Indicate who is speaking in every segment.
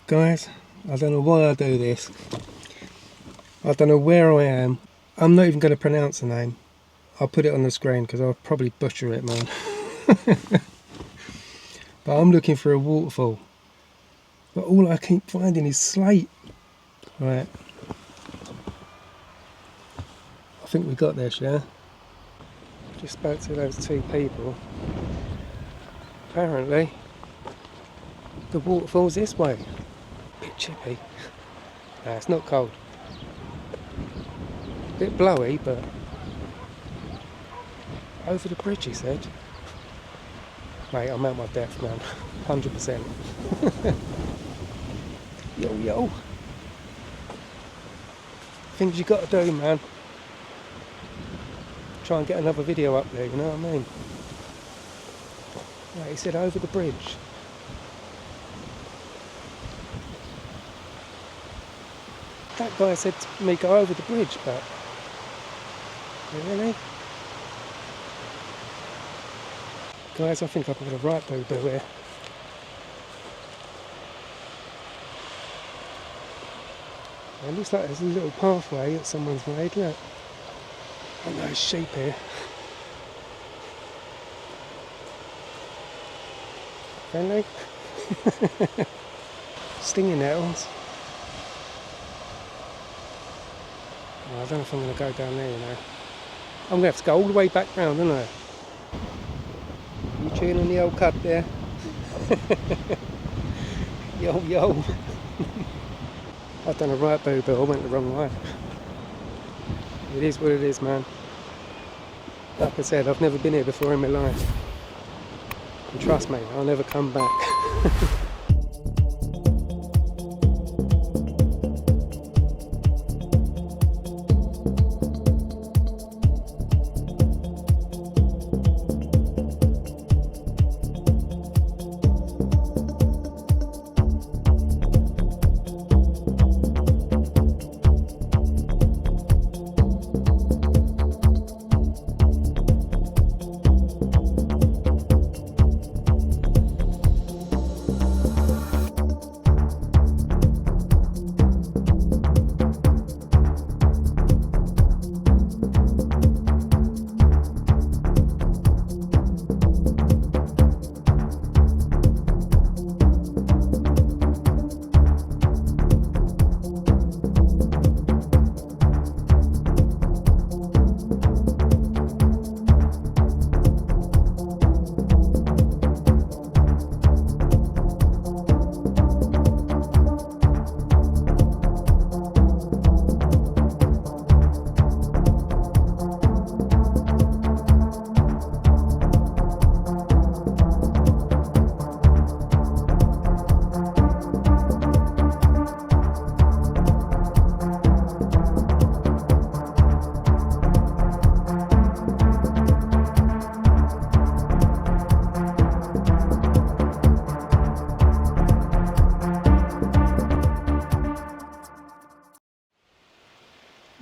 Speaker 1: Guys, I don't know why I do this. I don't know where I am. I'm not even going to pronounce the name. I'll put it on the screen because I'll probably butcher it, man. But I'm looking for a waterfall. But all I keep finding is slate. Right. I think we got this, yeah? Just spoke to those two people. Apparently, the waterfall's this way. Bit chippy. Nah, it's not cold. Bit blowy, but over the bridge, he said. Mate, I'm at my depth, man. 100%. Yo, yo. Things you got to do, man. Try and get another video up there, you know what I mean? Right, he said over the bridge. That guy said to me go over the bridge, but really? Guys, I think I've got a right boo-boo here. It looks like there's a little pathway that someone's made, look. Oh no, there's sheep here. Friendly? Stinging nettles. Oh, I don't know if I'm going to go down there, you know. I'm going to have to go all the way back round, aren't I? You chewing on the old cud there? Yo, yo. I've done a right boo-boo, I went the wrong way. It is what it is, man. Like I said, I've never been here before in my life. And trust me, I'll never come back.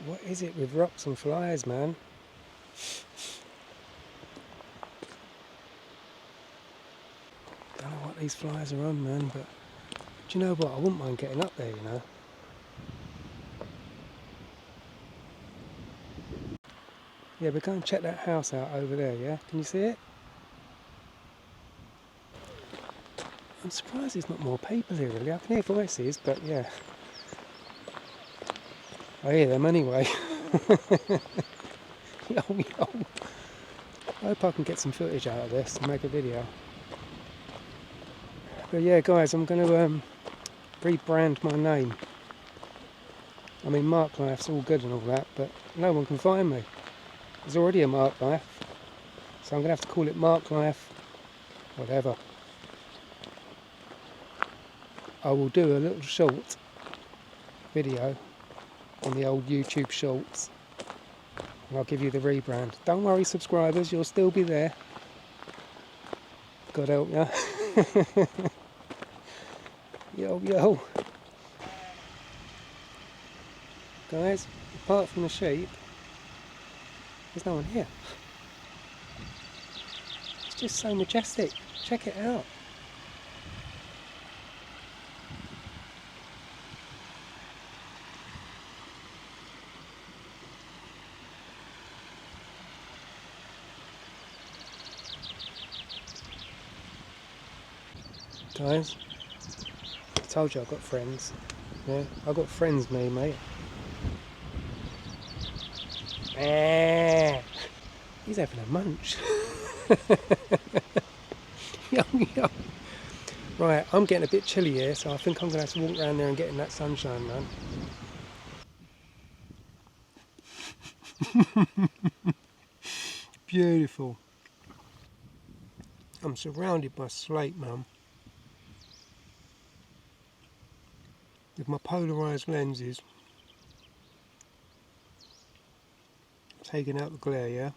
Speaker 1: What is it with rocks and flies, man? Don't know what these flies are on, man, but do you know what? I wouldn't mind getting up there, you know. Yeah, we're going to check that house out over there, yeah? Can you see it? I'm surprised there's not more people here, really. I can hear voices, but yeah. I hear them anyway. Yo, yo. I hope I can get some footage out of this and make a video. But yeah, guys, I'm going to rebrand my name. I mean, Mark Life's all good and all that, but no one can find me. There's already a Mark Life, so I'm going to have to call it Mark Life, whatever. I will do a little short video on the old YouTube shorts, and I'll give you the rebrand. Don't worry, subscribers, you'll still be there. God help ya. Yo, yo. Guys, apart from the sheep, there's no one here. It's just so majestic. Check it out. Guys, I told you I've got friends. Yeah, I've got friends, me, mate. He's having a munch. Yo, yo. Right, I'm getting a bit chilly here, so I think I'm going to have to walk around there and get in that sunshine, man. Beautiful. I'm surrounded by slate, man. With my polarised lenses. Taking out the glare, yeah?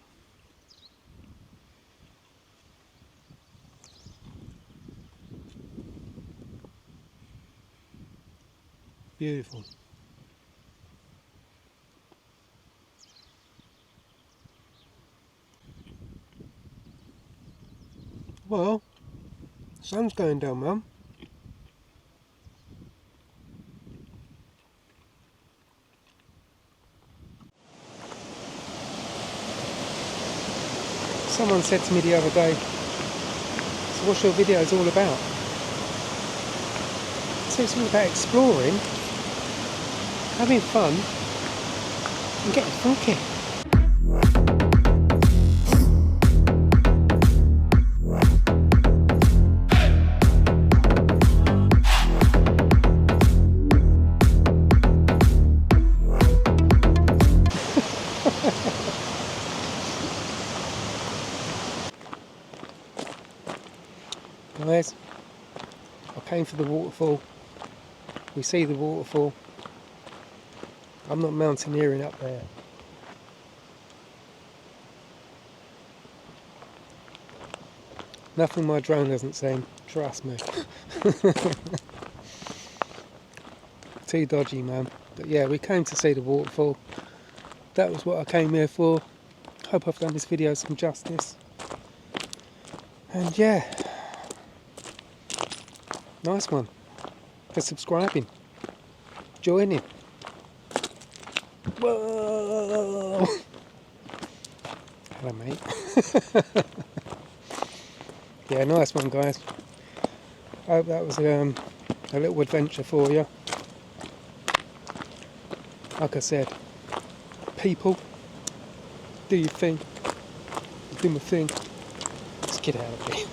Speaker 1: Beautiful. Well, the sun's going down, Mum. Someone said to me the other day, so what's your videos all about? So it's all about exploring, having fun, and getting funky. Guys, I came for the waterfall. We see the waterfall. I'm not mountaineering up there. Nothing my drone hasn't seen, trust me. Too dodgy, man. But yeah, we came to see the waterfall. That was what I came here for. Hope I've done this video some justice. And yeah, nice one for subscribing, joining. Whoa! Hello, mate. Yeah, nice one, guys. Hope that was a little adventure for you. Like I said, people, do your thing, do my thing. Let's get out of here.